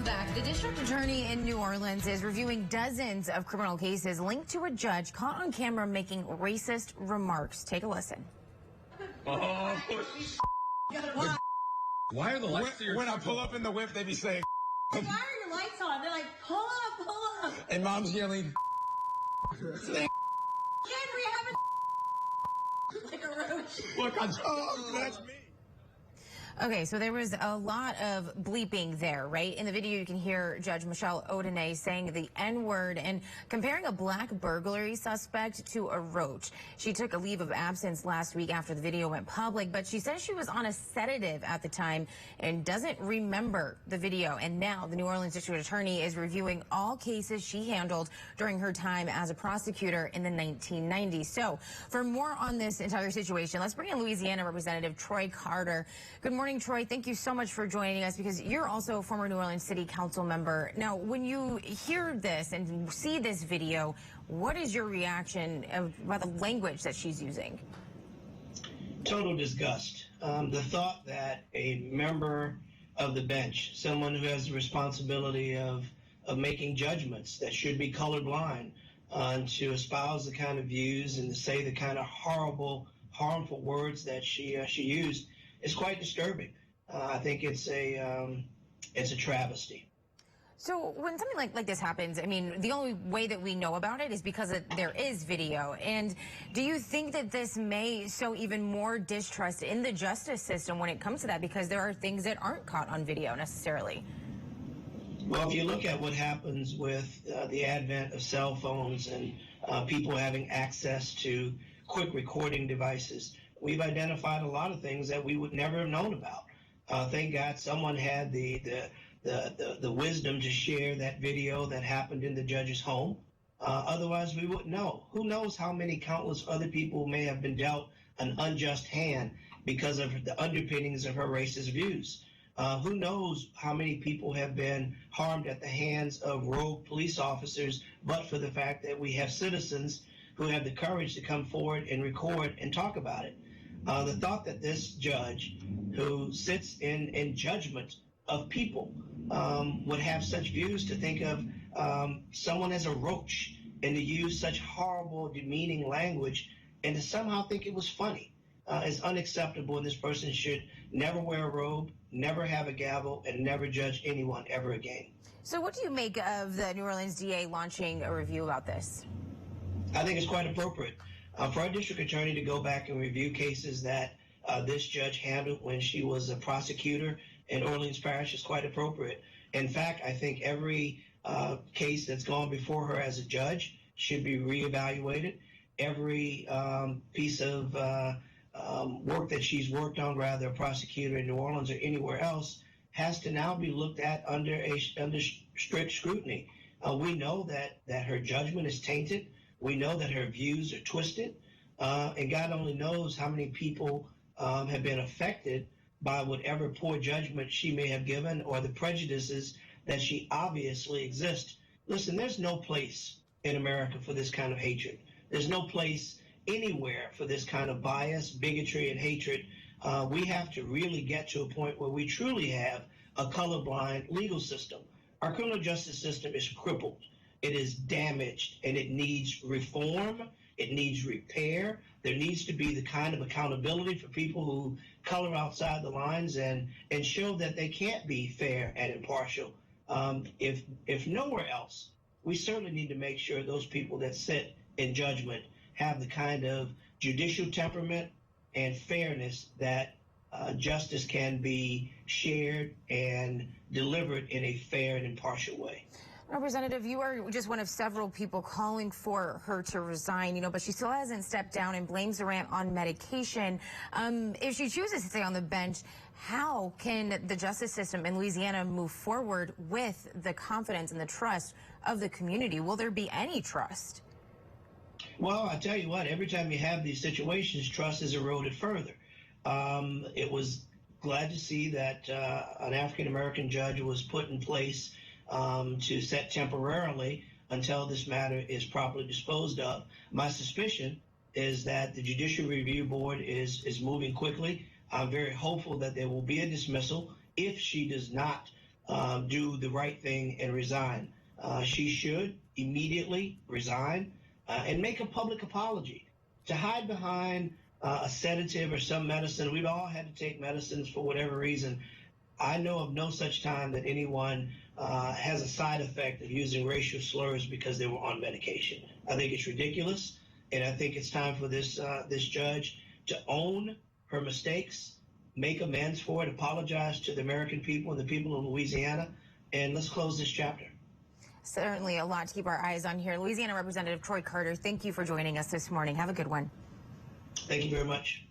Welcome back. The district attorney in New Orleans is reviewing dozens of criminal cases linked to a judge caught on camera making racist remarks. Take a listen. Oh, why are the lights when I pull up in the whip, they be saying, why are your lights on? They're like, pull up. And mom's yelling, Henry, have a like a roach. look, that's me. Okay, so there was a lot of bleeping there, right? In the video, you can hear Judge Odinet saying the N-word and comparing a black burglary suspect to a roach. She took a leave of absence last week after the video went public, but she says she was on a sedative at the time and doesn't remember the video. And now the New Orleans district attorney is reviewing all cases she handled during her time as a prosecutor in the 1990s. So for more on this entire situation, let's bring in Louisiana Representative Troy Carter. Good morning, Troy. Thank you so much for joining us because you're also a former New Orleans City Council member. Now, when you hear this and see this video, what is your reaction about the language that she's using? Total disgust. The thought that a member of the bench, someone who has the responsibility of making judgments that should be colorblind, to espouse the kind of views and to say the kind of harmful words that she used, is quite disturbing. I think it's a travesty. So when something like this happens, I mean, the only way that we know about it is because there is video. And do you think that this may sow even more distrust in the justice system when it comes to that? Because there are things that aren't caught on video necessarily. Well, if you look at what happens with the advent of cell phones and people having access to quick recording devices, we've identified a lot of things that we would never have known about. Thank God someone had the wisdom to share that video that happened in the judge's home. Otherwise, we wouldn't know. Who knows how many countless other people may have been dealt an unjust hand because of the underpinnings of her racist views. Who knows how many people have been harmed at the hands of rogue police officers, but for the fact that we have citizens who have the courage to come forward and record and talk about it. The thought that this judge, who sits in judgment of people, would have such views, to think of someone as a roach and to use such horrible, demeaning language and to somehow think it was funny, is unacceptable, and this person should never wear a robe, never have a gavel, and never judge anyone ever again. So what do you make of the New Orleans DA launching a review about this? I think it's quite appropriate for our district attorney to go back and review cases that this judge handled when she was a prosecutor in Orleans Parish is quite appropriate. In fact, I think every case that's gone before her as a judge should be reevaluated. Every piece of work that she's worked on, rather a prosecutor in New Orleans or anywhere else, has to now be looked at under strict scrutiny. We know that her judgment is tainted. We know that her views are twisted, and God only knows how many people have been affected by whatever poor judgment she may have given or the prejudices that she obviously exists. Listen, there's no place in America for this kind of hatred. There's no place anywhere for this kind of bias, bigotry, and hatred. We have to really get to a point where we truly have a colorblind legal system. Our criminal justice system is crippled. It is damaged, and it needs reform. It needs repair. There needs to be the kind of accountability for people who color outside the lines and show that they can't be fair and impartial. If nowhere else, we certainly need to make sure those people that sit in judgment have the kind of judicial temperament and fairness that justice can be shared and delivered in a fair and impartial way. Representative, you are just one of several people calling for her to resign, but she still hasn't stepped down and blames the rant on medication. If she chooses to stay on the bench, how can the justice system in Louisiana move forward with the confidence and the trust of the community? Will there be any trust? Well, I tell you what, every time you have these situations, trust is eroded further. It was glad to see that an African-American judge was put in place to set temporarily until this matter is properly disposed of. My suspicion is that the Judicial Review Board is moving quickly. I'm very hopeful that there will be a dismissal if she does not do the right thing and resign. She should immediately resign and make a public apology. To hide behind a sedative or some medicine, we've all had to take medicines for whatever reason. I know of no such time that anyone has a side effect of using racial slurs because they were on medication. I think it's ridiculous, and I think it's time for this judge to own her mistakes, make amends for it, apologize to the American people and the people of Louisiana, and let's close this chapter. Certainly a lot to keep our eyes on here. Louisiana Representative Troy Carter, thank you for joining us this morning. Have a good one. Thank you very much.